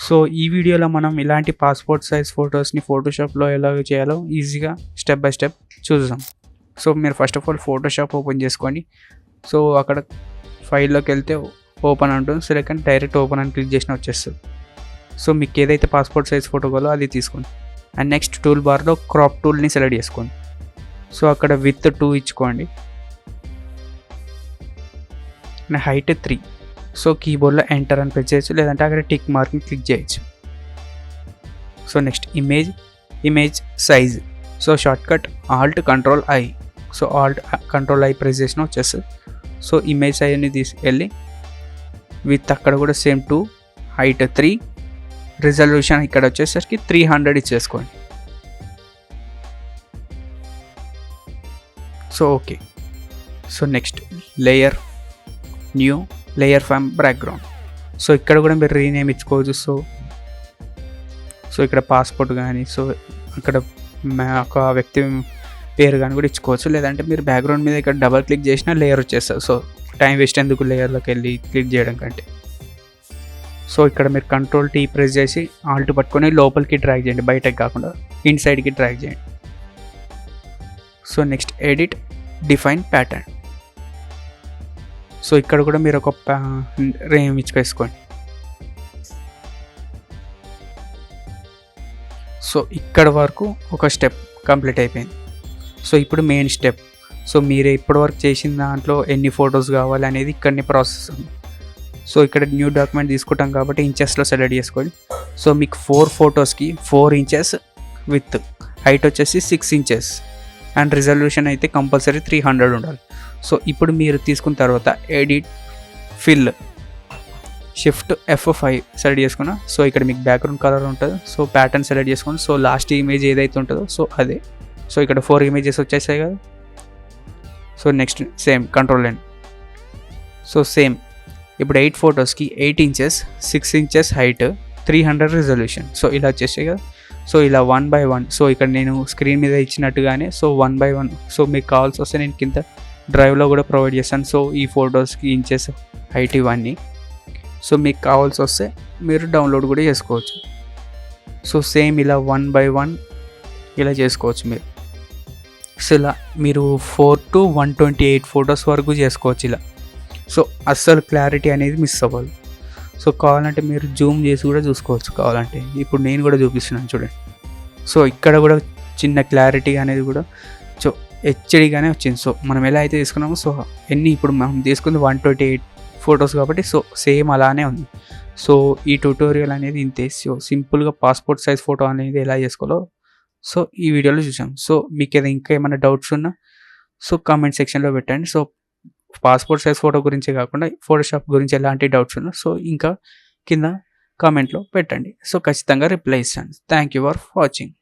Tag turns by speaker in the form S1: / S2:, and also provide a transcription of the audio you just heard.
S1: So ఈ వీడియోలో మనం ఇలాంటి పాస్పోర్ట్ సైజ్ ఫొటోస్ని ఫోటోషాప్లో ఎలా చేయాలో ఈజీగా స్టెప్ బై స్టెప్ చూద్దాం. సో మీరు first of all Photoshop open చేసుకోండి. సో అక్కడ ఫైల్లోకి వెళ్తే ఓపెన్ అంటుంది, సెకండ్ డైరెక్ట్ ఓపెన్ అని క్లిక్ చేసిన వచ్చేస్తుంది. సో మీకు ఏదైతే పాస్పోర్ట్ సైజ్ ఫోటో కావాలో అది తీసుకోండి. అండ్ నెక్స్ట్ టూల్ బార్లో క్రాప్ టూల్ని సెలెక్ట్ చేసుకోండి. సో అక్కడ విత్ 2 ఇచ్చుకోండి, హైట్ 3. సో కీబోర్డ్లో ఎంటర్ అని ప్రెస్ చేయొచ్చు, లేదంటే అక్కడ టిక్ మార్క్ని క్లిక్ చేయొచ్చు. So next image size. So shortcut Alt control I. So Alt control I press చేసిన వచ్చేస్తుంది. సో ఇమేజ్ సైజ్ని తీసుకెళ్ళి విత్ అక్కడ కూడా సేమ్ 2, హైట్ 3, రిజల్యూషన్ ఇక్కడ వచ్చేసరికి 300 ఇచ్చేసుకోండి. So okay. So next new layer from background. సో ఇక్కడ కూడా మీరు రీనేమ్ ఇచ్చుకోవచ్చు. సో ఇక్కడ పాస్పోర్ట్ కానీ, సో అక్కడ ఒక వ్యక్తి పేరు కానీ కూడా ఇచ్చుకోవచ్చు, లేదంటే మీరు బ్యాక్గ్రౌండ్ మీద ఇక్కడ డబల్ క్లిక్ చేసినా లేయర్ వచ్చేస్తుంది. సో టైం వేస్ట్ ఎందుకు లేయర్లోకి వెళ్ళి క్లిక్ చేయడం కంటే. సో ఇక్కడ మీరు కంట్రోల్ టీ ప్రెస్ చేసి ఆల్ట్ పట్టుకొని లోపలికి డ్రాగ్ చేయండి, బయటకి కాకుండా ఇన్సైడ్కి డ్రాగ్ చేయండి. So next edit define pattern. So ఇక్కడ కూడా మీరు ఒక రేమ్ ఇచ్చుకేసుకోండి. సో ఇక్కడ వరకు ఒక స్టెప్ కంప్లీట్ అయిపోయింది. సో ఇప్పుడు మెయిన్ స్టెప్. సో మీరు ఇప్పటివరకు చేసిన దాంట్లో ఎన్ని ఫొటోస్ కావాలి అనేది ఇక్కడనే ప్రాసెస్ ఉంది. సో ఇక్కడ న్యూ డాక్యుమెంట్ తీసుకుంటాం కాబట్టి ఇంచెస్లో సెలెక్ట్ చేసుకోండి. సో మీకు 4 ఫొటోస్కి 4 ఇంచెస్ విత్, హైట్ వచ్చేసి 6 ఇంచెస్, అండ్ రిజల్యూషన్ అయితే కంపల్సరీ 300 ఉండాలి. సో ఇప్పుడు మీరు తీసుకున్న తర్వాత edit fill, shift F5 select చేసుకున్నా. సో ఇక్కడ మీకు బ్యాక్గ్రౌండ్ కలర్ ఉంటుంది. సో ప్యాటర్న్ సెలెక్ట్ చేసుకోండి. సో లాస్ట్ ఇమేజ్ ఏదైతే ఉంటుందో సో అదే. సో ఇక్కడ 4 ఇమేజెస్ వచ్చేసాయి కదా. So next same control N. So same ఇప్పుడు 8 ఫొటోస్కి 8 inches, 6 inches height, 300 resolution. So ఇలా వచ్చేసాయి కదా. సో ఇలా 1 by 1. సో ఇక్కడ నేను స్క్రీన్ మీద ఇచ్చినట్టుగానే సో 1 by 1. సో మీకు కావాల్సి వస్తే నేను కింద డ్రైవ్లో కూడా ప్రొవైడ్ చేస్తాను. సో ఈ ఫొటోస్కి ఇంచెస్, హైట్ ఇవన్నీ. సో మీకు కావాల్సి వస్తే మీరు డౌన్లోడ్ కూడా చేసుకోవచ్చు. సో సేమ్ ఇలా 1 by 1 ఇలా చేసుకోవచ్చు మీరు. సో ఇలా మీరు 4 to 128 ఫొటోస్ వరకు చేసుకోవచ్చు ఇలా. సో అస్సలు క్లారిటీ అనేది మిస్ అవ్వాలి. సో కావాలంటే మీరు జూమ్ చేసి కూడా చూసుకోవచ్చు కావాలంటే. ఇప్పుడు నేను కూడా చూపిస్తున్నాను చూడండి. సో ఇక్కడ కూడా చిన్న క్లారిటీ అనేది కూడా సో హెచ్డీగానే వచ్చింది. సో మనం ఎలా అయితే తీసుకున్నామో సో ఇప్పుడు మనం తీసుకుంది 128 ఫొటోస్ కాబట్టి సో సేమ్ అలానే ఉంది. సో ఈ ట్యూటోరియల్ అనేది ఇంతే. సో సింపుల్గా పాస్పోర్ట్ సైజ్ ఫోటో అనేది ఎలా చేసుకోవాలో సో ఈ వీడియోలో చూసాం. సో మీకు ఇంకా ఏమైనా డౌట్స్ ఉన్నా సో కామెంట్ సెక్షన్లో పెట్టండి. సో పాస్పోర్ట్ సైజ్ ఫోటో గురించే కాకుండా ఫోటోషాప్ గురించి ఎలాంటి డౌట్స్ ఉన్నా సో ఇంకా కింద కామెంట్లో పెట్టండి. సో ఖచ్చితంగా రిప్లై ఇస్తాను. Thank you for watching.